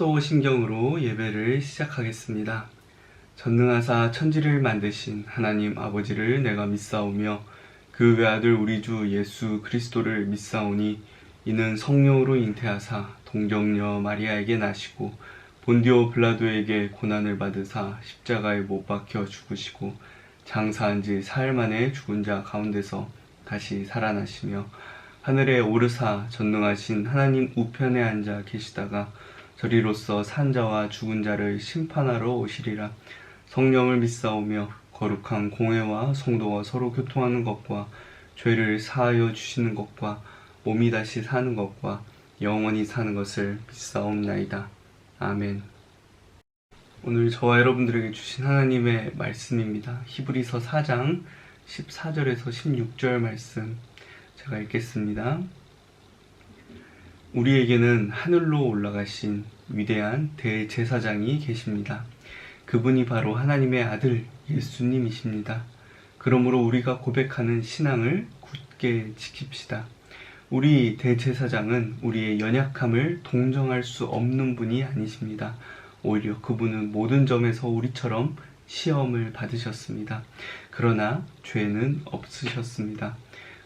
사도신경으로 예배를 시작하겠습니다. 전능하사 천지를 만드신 하나님 아버지를 내가 믿사오며 그 외아들 우리 주 예수 그리스도를 믿사오니 이는 성령으로 잉태하사 동정녀 마리아에게 나시고 본디오 빌라도에게 고난을 받으사 십자가에 못 박혀 죽으시고 장사한 지 사흘 만에 죽은 자 가운데서 다시 살아나시며 하늘에 오르사 전능하신 하나님 우편에 앉아 계시다가 저리로서 산 자와 죽은 자를 심판하러 오시리라. 성령을 믿사오며 거룩한 공회와 성도와 서로 교통하는 것과 죄를 사하여 주시는 것과 몸이 다시 사는 것과 영원히 사는 것을 믿사옵나이다. 아멘. 오늘 저와 여러분들에게 주신 하나님의 말씀입니다. 히브리서 4장 14절에서 16절 말씀 제가 읽겠습니다. 우리에게는 하늘로 올라가신 위대한 대제사장이 계십니다. 그분이 바로 하나님의 아들 예수님이십니다. 그러므로 우리가 고백하는 신앙을 굳게 지킵시다. 우리 대제사장은 우리의 연약함을 동정할 수 없는 분이 아니십니다. 오히려 그분은 모든 점에서 우리처럼 시험을 받으셨습니다. 그러나 죄는 없으셨습니다.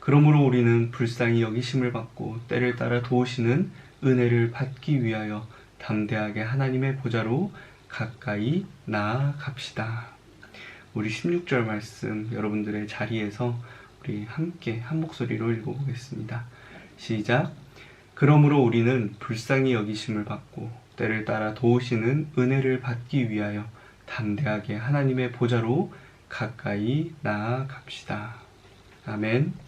그러므로 우리는 불쌍히 여기심을 받고 때를 따라 도우시는 은혜를 받기 위하여 담대하게 하나님의 보좌로 가까이 나아갑시다. 우리 16절 말씀 여러분들의 자리에서 우리 함께 한 목소리로 읽어보겠습니다. 시작. 그러므로 우리는 불쌍히 여기심을 받고 때를 따라 도우시는 은혜를 받기 위하여 담대하게 하나님의 보좌로 가까이 나아갑시다. 아멘.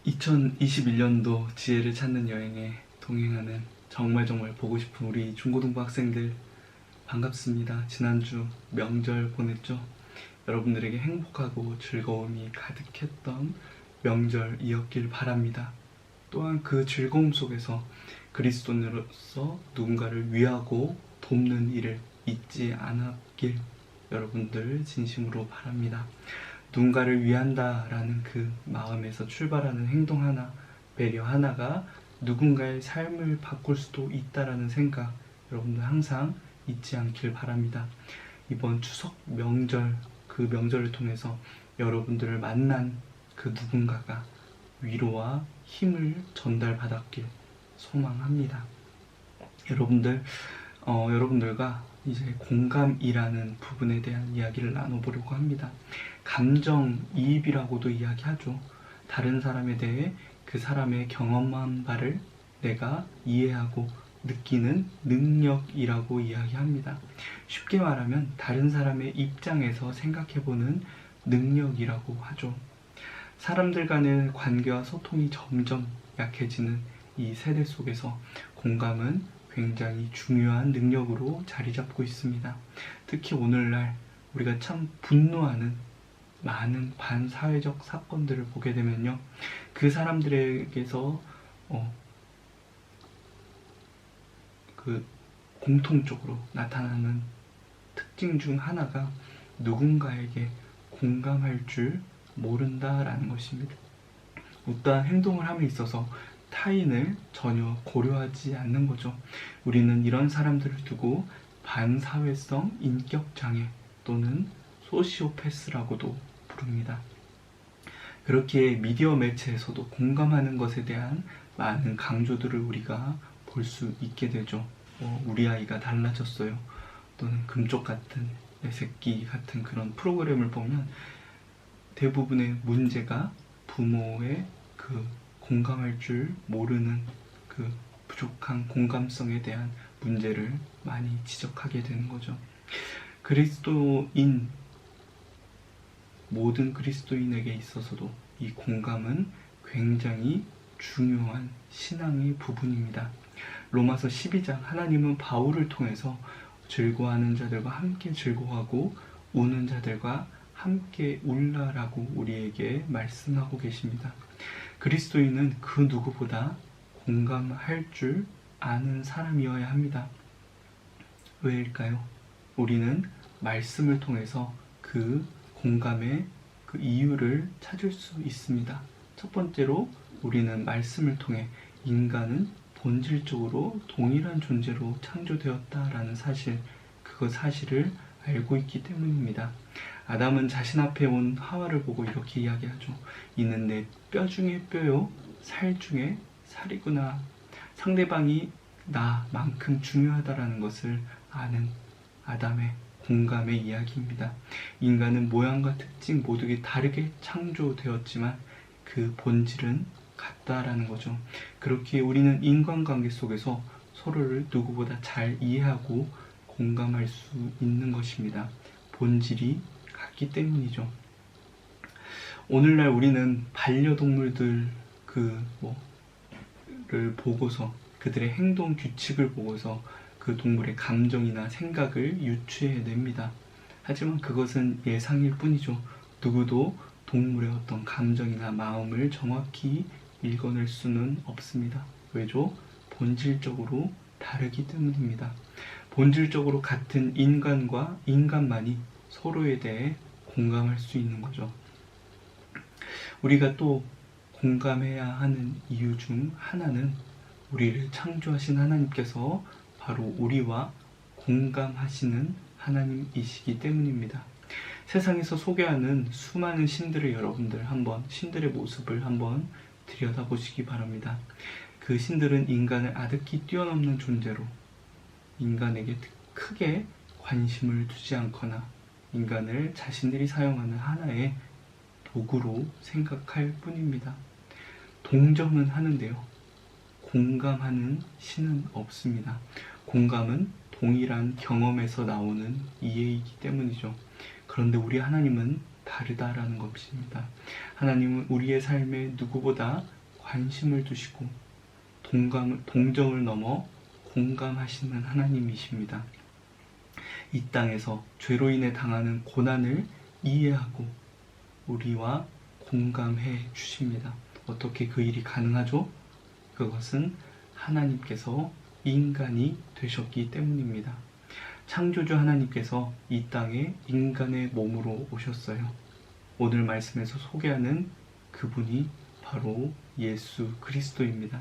2021년도 지혜를 찾는 여행에 동행하는 정말 보고 싶은 우리 중고등부 학생들 반갑습니다. 지난주 명절 보냈죠? 여러분들에게 행복하고 즐거움이 가득했던 명절이었길 바랍니다. 또한 그 즐거움 속에서 그리스도인으로서 누군가를 위하고 돕는 일을 잊지 않았길 여러분들 진심으로 바랍니다. 누군가를 위한다라는 그 마음에서 출발하는 행동 하나, 배려 하나가 누군가의 삶을 바꿀 수도 있다라는 생각 여러분들 항상 잊지 않길 바랍니다. 이번 추석 명절, 그 명절을 통해서 여러분들을 만난 그 누군가가 위로와 힘을 전달받았길 소망합니다. 여러분들과 이제 공감이라는 부분에 대한 이야기를 나눠보려고 합니다. 감정이입이라고도 이야기하죠. 다른 사람에 대해 그 사람의 경험한 바를 내가 이해하고 느끼는 능력이라고 이야기합니다. 쉽게 말하면 다른 사람의 입장에서 생각해보는 능력이라고 하죠. 사람들 간의 관계와 소통이 점점 약해지는 이 세대 속에서 공감은 굉장히 중요한 능력으로 자리 잡고 있습니다. 특히 오늘날 우리가 참 분노하는 많은 반사회적 사건들을 보게 되면요, 그 사람들에게서 그 공통적으로 나타나는 특징 중 하나가 누군가에게 공감할 줄 모른다라는 것입니다. 어떠한 행동을 함에 있어서 타인을 전혀 고려하지 않는 거죠. 우리는 이런 사람들을 두고 반사회성 인격장애 또는 소시오패스라고도 부릅니다. 그렇기에 미디어 매체에서도 공감하는 것에 대한 많은 강조들을 우리가 볼 수 있게 되죠. 우리 아이가 달라졌어요. 또는 금쪽 같은 내 새끼 같은 그런 프로그램을 보면 대부분의 문제가 부모의 그 공감할 줄 모르는 그 부족한 공감성에 대한 문제를 많이 지적하게 되는 거죠. 모든 그리스도인에게 있어서도 이 공감은 굉장히 중요한 신앙의 부분입니다. 로마서 12장 하나님은 바울을 통해서 즐거워하는 자들과 함께 즐거워하고 우는 자들과 함께 울라라고 우리에게 말씀하고 계십니다. 그리스도인은 그 누구보다 공감할 줄 아는 사람이어야 합니다. 왜일까요? 우리는 말씀을 통해서 그 공감의 그 이유를 찾을 수 있습니다. 첫 번째로 우리는 말씀을 통해 인간은 본질적으로 동일한 존재로 창조되었다라는 사실, 그 사실을 알고 있기 때문입니다. 아담은 자신 앞에 온 하와를 보고 이렇게 이야기하죠. 이는 내 뼈 중에 뼈요, 살 중에 살이구나. 상대방이 나만큼 중요하다라는 것을 아는 아담의 공감의 이야기입니다. 인간은 모양과 특징 모두가 다르게 창조되었지만 그 본질은 같다라는 거죠. 그렇게 우리는 인간관계 속에서 서로를 누구보다 잘 이해하고 공감할 수 있는 것입니다. 본질이 같기 때문이죠. 오늘날 우리는 반려동물들 를 보고서 그들의 행동 규칙을 보고서 그 동물의 감정이나 생각을 유추해냅니다. 하지만 그것은 예상일 뿐이죠. 누구도 동물의 어떤 감정이나 마음을 정확히 읽어낼 수는 없습니다. 왜죠? 본질적으로 다르기 때문입니다. 본질적으로 같은 인간과 인간만이 서로에 대해 공감할 수 있는 거죠. 우리가 또 공감해야 하는 이유 중 하나는 우리를 창조하신 하나님께서 바로 우리와 공감하시는 하나님이시기 때문입니다. 세상에서 소개하는 수많은 신들을 여러분들 신들의 모습을 한번 들여다보시기 바랍니다. 그 신들은 인간을 아득히 뛰어넘는 존재로 인간에게 크게 관심을 두지 않거나 인간을 자신들이 사용하는 하나의 도구로 생각할 뿐입니다. 동정은 하는데요. 공감하는 신은 없습니다. 공감은 동일한 경험에서 나오는 이해이기 때문이죠. 그런데 우리 하나님은 다르다라는 것입니다. 하나님은 우리의 삶에 누구보다 관심을 두시고 동정을 넘어 공감하시는 하나님이십니다. 이 땅에서 죄로 인해 당하는 고난을 이해하고 우리와 공감해 주십니다. 어떻게 그 일이 가능하죠? 그것은 하나님께서 인간이 되셨기 때문입니다. 창조주 하나님께서 이 땅에 인간의 몸으로 오셨어요. 오늘 말씀에서 소개하는 그분이 바로 예수 그리스도입니다.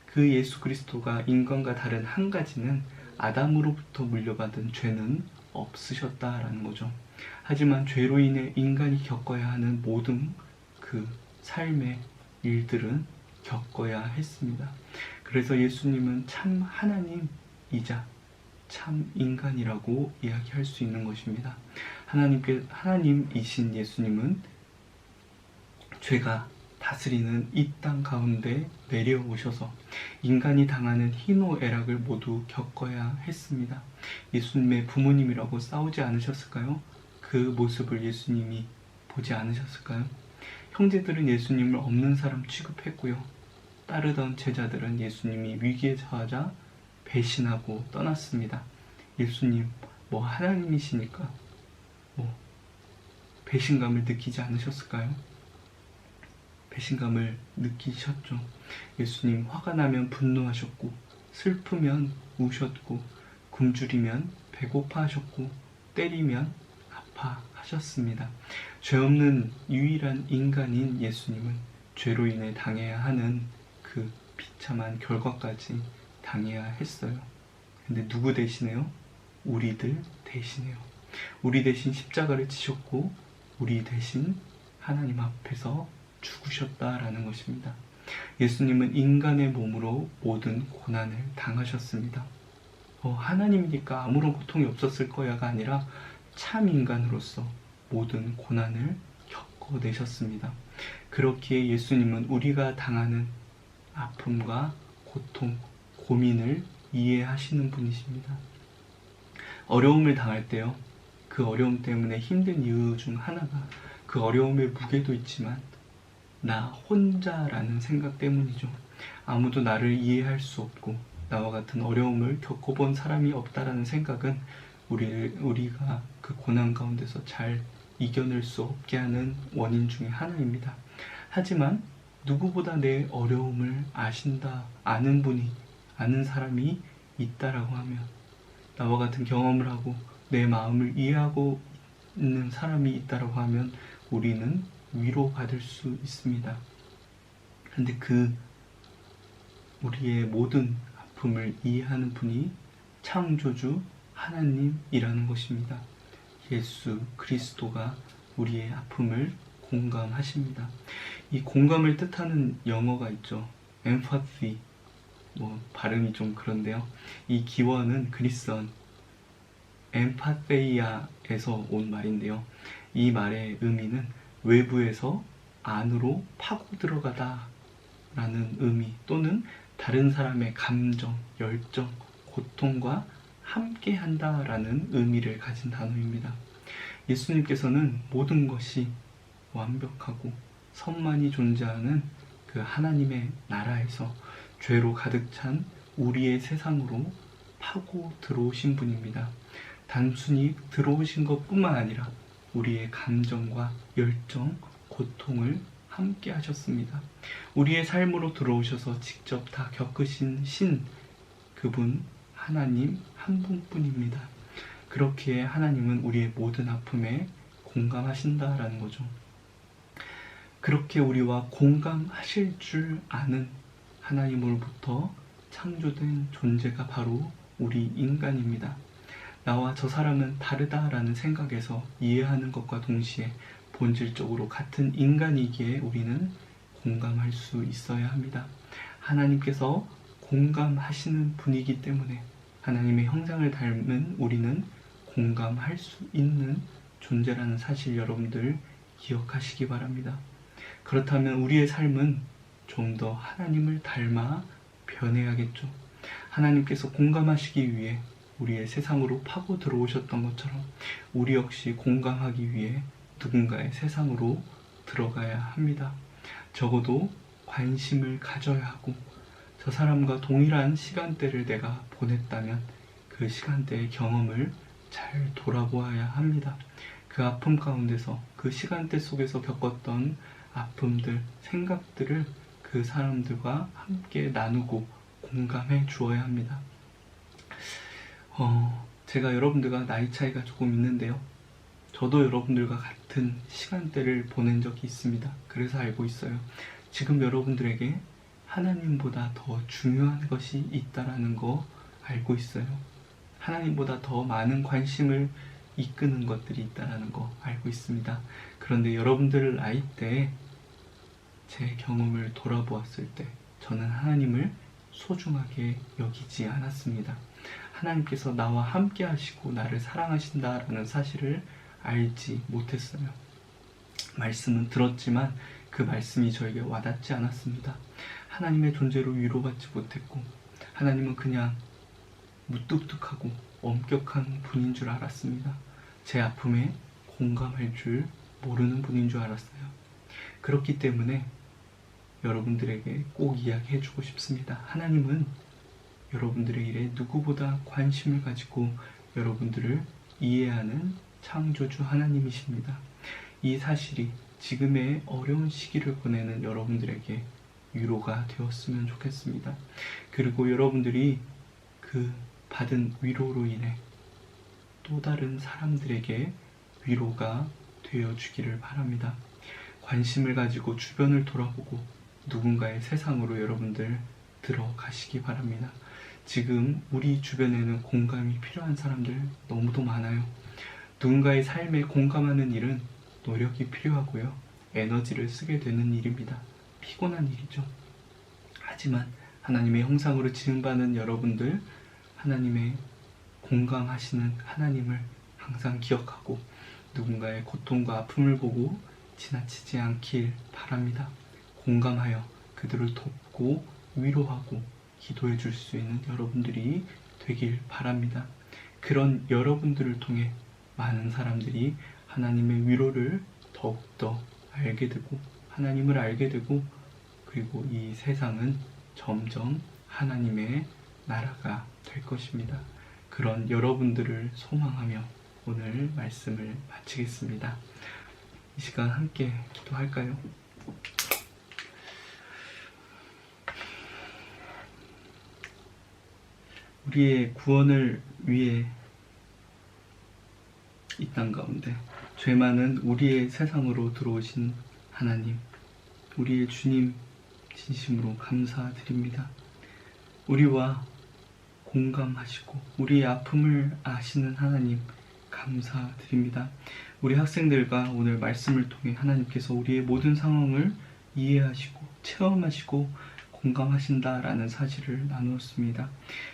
그 예수 그리스도가 인간과 다른 한 가지는 아담으로부터 물려받은 죄는 없으셨다라는 거죠. 하지만 죄로 인해 인간이 겪어야 하는 모든 그 삶의 일들은 겪어야 했습니다. 그래서 예수님은 참 하나님이자 참 인간이라고 이야기할 수 있는 것입니다. 하나님이신 예수님은 죄가 다스리는 이 땅 가운데 내려오셔서 인간이 당하는 희노애락을 모두 겪어야 했습니다. 예수님의 부모님이라고 싸우지 않으셨을까요? 그 모습을 예수님이 보지 않으셨을까요? 형제들은 예수님을 없는 사람 취급했고요. 따르던 제자들은 예수님이 위기에 처하자 배신하고 떠났습니다. 예수님, 하나님이시니까 배신감을 느끼지 않으셨을까요? 배신감을 느끼셨죠. 예수님 화가 나면 분노하셨고 슬프면 우셨고 굶주리면 배고파하셨고 때리면 아파하셨습니다. 죄 없는 유일한 인간인 예수님은 죄로 인해 당해야 하는 그 비참한 결과까지 당해야 했어요. 근데 누구 대신에요? 우리들 대신에요. 우리 대신 십자가를 지셨고 우리 대신 하나님 앞에서 죽으셨다라는 것입니다. 예수님은 인간의 몸으로 모든 고난을 당하셨습니다. 하나님이니까 아무런 고통이 없었을 거야가 아니라 참 인간으로서 모든 고난을 겪어내셨습니다. 그렇기에 예수님은 우리가 당하는 아픔과 고통, 고민을 이해하시는 분이십니다. 어려움을 당할 때요, 그 어려움 때문에 힘든 이유 중 하나가 그 어려움의 무게도 있지만 나 혼자라는 생각 때문이죠. 아무도 나를 이해할 수 없고 나와 같은 어려움을 겪어본 사람이 없다라는 생각은 우리가 그 고난 가운데서 잘 이겨낼 수 없게 하는 원인 중에 하나입니다. 하지만 누구보다 내 어려움을 아는 사람이 있다라고 하면, 나와 같은 경험을 하고 내 마음을 이해하고 있는 사람이 있다라고 하면 우리는 위로받을 수 있습니다. 근데 그 우리의 모든 아픔을 이해하는 분이 창조주 하나님이라는 것입니다. 예수 그리스도가 우리의 아픔을 공감하십니다. 이 공감을 뜻하는 영어가 있죠. empathy. 발음이 좀 그런데요. 이 기원은 그리스어인 엠파테이아에서 온 말인데요. 이 말의 의미는 외부에서 안으로 파고 들어가다 라는 의미, 또는 다른 사람의 감정, 열정, 고통과 함께 한다 라는 의미를 가진 단어입니다. 예수님께서는 모든 것이 완벽하고 선만이 존재하는 그 하나님의 나라에서 죄로 가득 찬 우리의 세상으로 파고 들어오신 분입니다. 단순히 들어오신 것뿐만 아니라 우리의 감정과 열정, 고통을 함께 하셨습니다. 우리의 삶으로 들어오셔서 직접 다 겪으신 신, 그분 하나님 한 분뿐입니다. 그렇기에 하나님은 우리의 모든 아픔에 공감하신다라는 거죠. 그렇게 우리와 공감하실 줄 아는 하나님으로부터 창조된 존재가 바로 우리 인간입니다. 나와 저 사람은 다르다라는 생각에서 이해하는 것과 동시에 본질적으로 같은 인간이기에 우리는 공감할 수 있어야 합니다. 하나님께서 공감하시는 분이기 때문에 하나님의 형상을 닮은 우리는 공감할 수 있는 존재라는 사실 여러분들 기억하시기 바랍니다. 그렇다면 우리의 삶은 좀 더 하나님을 닮아 변해야겠죠. 하나님께서 공감하시기 위해 우리의 세상으로 파고 들어오셨던 것처럼 우리 역시 공감하기 위해 누군가의 세상으로 들어가야 합니다. 적어도 관심을 가져야 하고, 저 사람과 동일한 시간대를 내가 보냈다면 그 시간대의 경험을 잘 돌아보아야 합니다. 그 아픔 가운데서, 그 시간대 속에서 겪었던 아픔들, 생각들을 그 사람들과 함께 나누고 공감해 주어야 합니다. 제가 여러분들과 나이 차이가 조금 있는데요. 저도 여러분들과 같은 시간대를 보낸 적이 있습니다. 그래서 알고 있어요. 지금 여러분들에게 하나님보다 더 중요한 것이 있다라는 거 알고 있어요. 하나님보다 더 많은 관심을 이끄는 것들이 있다라는 거 알고 있습니다. 그런데 여러분들 나이 때 제 경험을 돌아보았을 때 저는 하나님을 소중하게 여기지 않았습니다. 하나님께서 나와 함께 하시고 나를 사랑하신다라는 사실을 알지 못했어요. 말씀은 들었지만 그 말씀이 저에게 와닿지 않았습니다. 하나님의 존재로 위로받지 못했고, 하나님은 그냥 무뚝뚝하고 엄격한 분인 줄 알았습니다. 제 아픔에 공감할 줄 모르는 분인 줄 알았어요. 그렇기 때문에 여러분들에게 꼭 이야기해주고 싶습니다. 하나님은 여러분들의 일에 누구보다 관심을 가지고 여러분들을 이해하는 창조주 하나님이십니다. 이 사실이 지금의 어려운 시기를 보내는 여러분들에게 위로가 되었으면 좋겠습니다. 그리고 여러분들이 그 받은 위로로 인해 또 다른 사람들에게 위로가 되어주기를 바랍니다. 관심을 가지고 주변을 돌아보고 누군가의 세상으로 여러분들 들어가시기 바랍니다. 지금 우리 주변에는 공감이 필요한 사람들 너무도 많아요. 누군가의 삶에 공감하는 일은 노력이 필요하고요. 에너지를 쓰게 되는 일입니다. 피곤한 일이죠. 하지만 하나님의 형상으로 지음받은 여러분들, 하나님의 공감하시는 하나님을 항상 기억하고 누군가의 고통과 아픔을 보고 지나치지 않길 바랍니다. 공감하여 그들을 돕고 위로하고 기도해 줄 수 있는 여러분들이 되길 바랍니다. 그런 여러분들을 통해 많은 사람들이 하나님의 위로를 더욱더 알게 되고 하나님을 알게 되고, 그리고 이 세상은 점점 하나님의 나라가 될 것입니다. 그런 여러분들을 소망하며 오늘 말씀을 마치겠습니다. 이 시간 함께 기도할까요? 우리의 구원을 위해 이 땅 가운데 죄 많은 우리의 세상으로 들어오신 하나님, 우리의 주님, 진심으로 감사드립니다. 우리와 공감하시고 우리의 아픔을 아시는 하나님 감사드립니다. 우리 학생들과 오늘 말씀을 통해 하나님께서 우리의 모든 상황을 이해하시고 체험하시고 공감하신다라는 사실을 나누었습니다.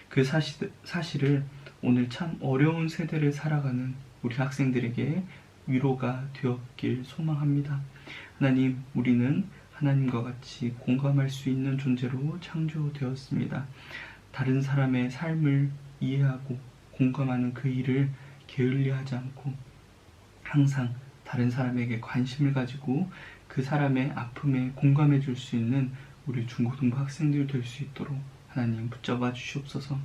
그 사실을 오늘 참 어려운 세대를 살아가는 우리 학생들에게 위로가 되었길 소망합니다. 하나님, 우리는 하나님과 같이 공감할 수 있는 존재로 창조되었습니다. 다른 사람의 삶을 이해하고 공감하는 그 일을 게을리하지 않고 항상 다른 사람에게 관심을 가지고 그 사람의 아픔에 공감해 줄 수 있는 우리 중고등부 학생들 될 수 있도록 하나님 붙잡아 주시옵소서.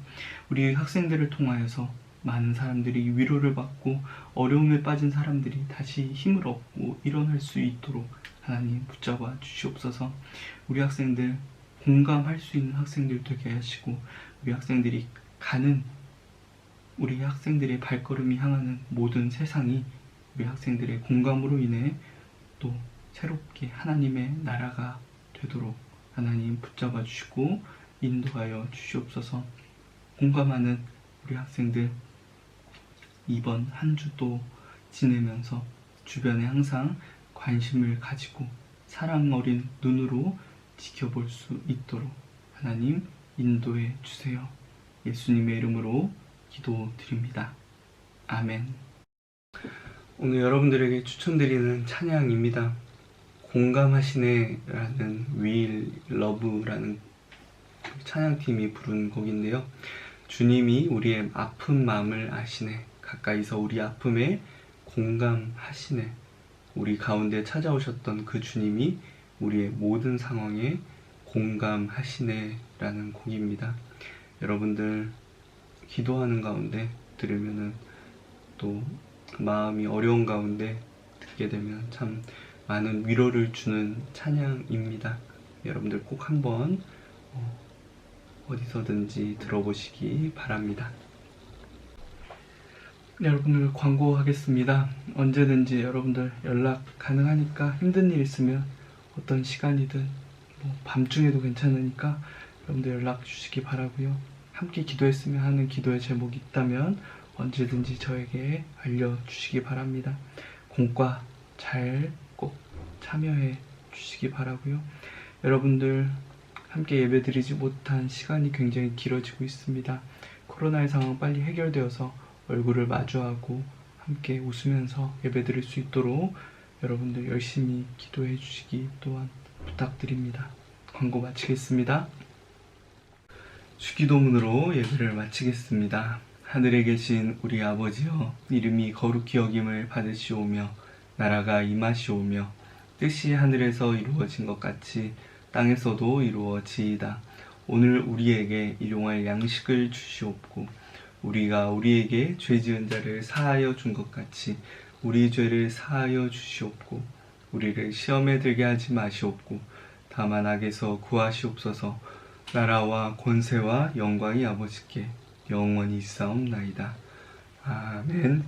우리 학생들을 통하여서 많은 사람들이 위로를 받고 어려움에 빠진 사람들이 다시 힘을 얻고 일어날 수 있도록 하나님 붙잡아 주시옵소서. 우리 학생들 공감할 수 있는 학생들 되게 하시고 우리 학생들이 가는 우리 학생들의 발걸음이 향하는 모든 세상이 우리 학생들의 공감으로 인해 또 새롭게 하나님의 나라가 되도록 하나님 붙잡아 주시고 인도하여 주시옵소서. 공감하는 우리 학생들 이번 한 주도 지내면서 주변에 항상 관심을 가지고 사랑 어린 눈으로 지켜볼 수 있도록 하나님 인도해 주세요. 예수님의 이름으로 기도드립니다. 아멘. 오늘 여러분들에게 추천드리는 찬양입니다. 공감하시네라는 We Love라는 찬양팀이 부른 곡인데요. 주님이 우리의 아픈 마음을 아시네. 가까이서 우리 아픔에 공감하시네. 우리 가운데 찾아오셨던 그 주님이 우리의 모든 상황에 공감하시네 라는 곡입니다. 여러분들 기도하는 가운데 들으면은 또 마음이 어려운 가운데 듣게 되면 참 많은 위로를 주는 찬양입니다. 여러분들 꼭 한번 어디서든지 들어보시기 바랍니다. 네, 여러분들 광고하겠습니다. 언제든지 여러분들 연락 가능하니까 힘든 일 있으면 어떤 시간이든 밤중에도 괜찮으니까 여러분들 연락 주시기 바라고요. 함께 기도했으면 하는 기도의 제목이 있다면 언제든지 저에게 알려주시기 바랍니다. 공과 잘 꼭 참여해 주시기 바라고요. 여러분들 함께 예배드리지 못한 시간이 굉장히 길어지고 있습니다. 코로나의 상황 빨리 해결되어서 얼굴을 마주하고 함께 웃으면서 예배드릴 수 있도록 여러분들 열심히 기도해 주시기 또한 부탁드립니다. 광고 마치겠습니다. 주기도문으로 예배를 마치겠습니다. 하늘에 계신 우리 아버지여, 이름이 거룩히 여김을 받으시오며 나라가 임하시오며 뜻이 하늘에서 이루어진 것 같이 땅에서도 이루어지이다. 오늘 우리에게 일용할 양식을 주시옵고 우리가 우리에게 죄 지은 자를 사하여 준 것 같이 우리 죄를 사하여 주시옵고 우리를 시험에 들게 하지 마시옵고 다만 악에서 구하시옵소서. 나라와 권세와 영광이 아버지께 영원히 있사옵나이다. 아멘.